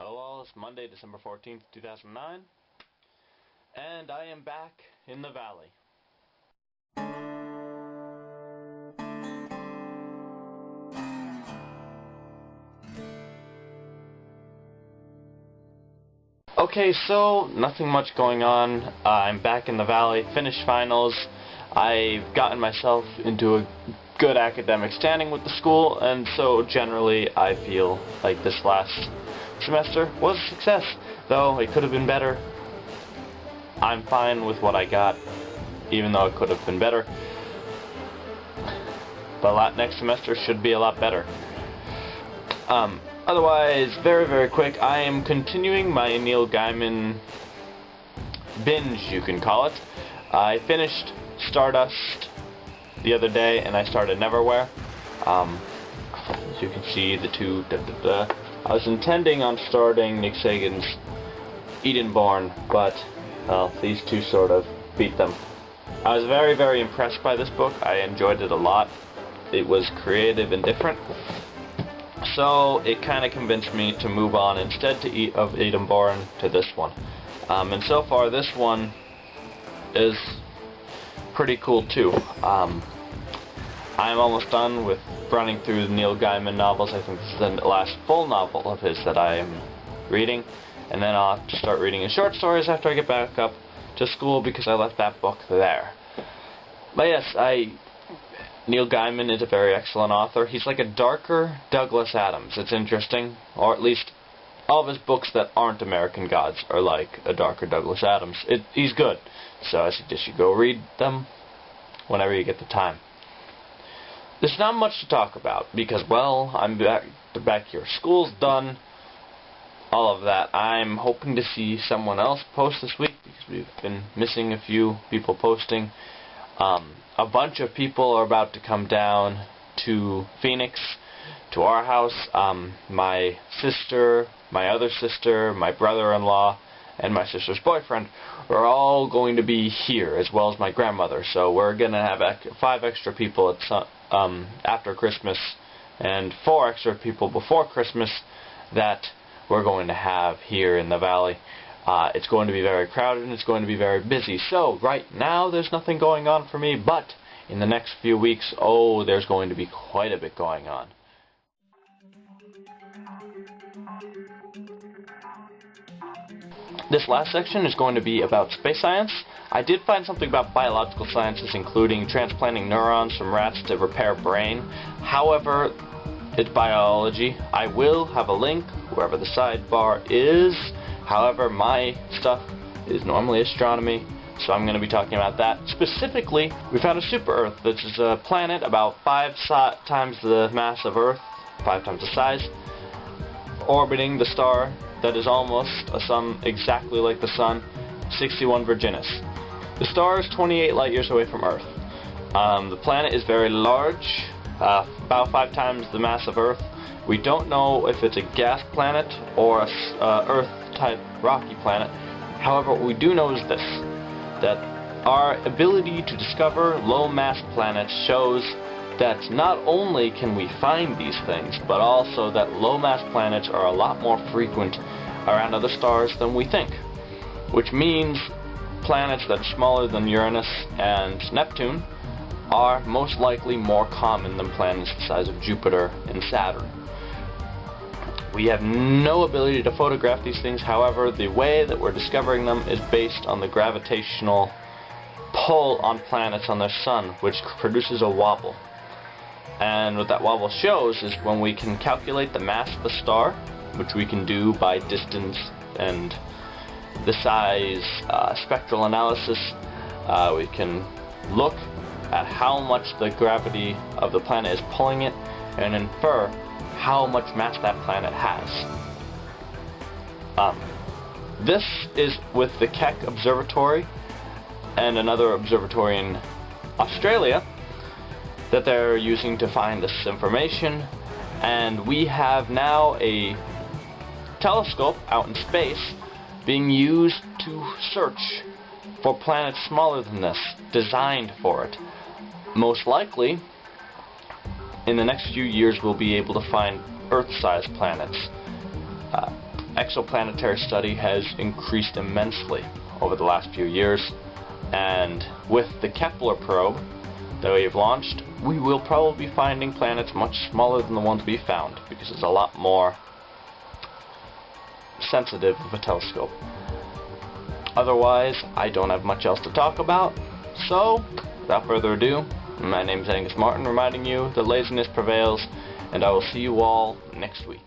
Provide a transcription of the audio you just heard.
Hello all, it's Monday, December 14th, 2009, and I am back in the valley. Okay, so nothing much going on. I'm back in the valley, finished finals. I've gotten myself into a good academic standing with the school, and so generally I feel like this last semester was a success, though it could have been better. I'm fine with what I got, even though it could have been better. But next semester should be a lot better. Otherwise, very quick, I am continuing my Neil Gaiman binge, you can call it. I finished Stardust the other day, and I started Neverwhere. As you can see, the two I was intending on starting Nick Sagan's Edenborn, but, well, these two sort of beat them. I was very impressed by this book. I enjoyed it a lot. It was creative and different. So, it kind of convinced me to move on instead of Edenborn to this one. And so far, this one is pretty cool, too. I'm almost done with running through the Neil Gaiman novels. I think this is the last full novel of his that I am reading. And then I'll have to start reading his short stories after I get back up to school because I left that book there. But yes, Neil Gaiman is a very excellent author. He's like a darker Douglas Adams. It's interesting. Or at least all of his books that aren't American Gods are like a darker Douglas Adams. He's good. So I suggest you go read them whenever you get the time. There's not much to talk about because, well, I'm back here. School's done. All of that. I'm hoping to see someone else post this week because we've been missing a few people posting. A bunch of people are about to come down to Phoenix, to our house. My sister, my other sister, my brother-in-law, and my sister's boyfriend are all going to be here, as well as my grandmother. So we're going to have 5 extra people after Christmas, and 4 extra people before Christmas that we're going to have here in the valley. It's going to be very crowded and it's going to be very busy. So right now there's nothing going on for me, but in the next few weeks, oh, there's going to be quite a bit going on. This last section is going to be about space science. I did find something about biological sciences, including transplanting neurons from rats to repair brain. However, it's biology. I will have a link wherever the sidebar is. However, my stuff is normally astronomy, so I'm going to be talking about that. Specifically, we found a super-Earth. This is a planet about 5 times the mass of Earth, 5 times the size, orbiting the star that is almost a sun, exactly like the sun, 61 Virginis. The star is 28 light years away from Earth. The planet is very large, about 5 times the mass of Earth. We don't know if it's a gas planet or a Earth-type rocky planet. However, what we do know is this, that our ability to discover low-mass planets shows that not only can we find these things, but also that low-mass planets are a lot more frequent around other stars than we think. Which means planets that are smaller than Uranus and Neptune are most likely more common than planets the size of Jupiter and Saturn. We have no ability to photograph these things, however, the way that we're discovering them is based on the gravitational pull on planets on their sun, which produces a wobble. And what that wobble shows is when we can calculate the mass of the star, which we can do by distance and the size, spectral analysis, we can look at how much the gravity of the planet is pulling it and infer how much mass that planet has. This is with the Keck Observatory and another observatory in Australia that they're using to find this information, and we have now a telescope out in space being used to search for planets smaller than this, designed for it. Most likely, in the next few years, we'll be able to find Earth-sized planets. exoplanetary study has increased immensely over the last few years, and with the Kepler probe that we've launched, we will probably be finding planets much smaller than the ones we found, because it's a lot more sensitive of a telescope. Otherwise, I don't have much else to talk about, so without further ado, my name is Angus Martin, reminding you that laziness prevails, and I will see you all next week.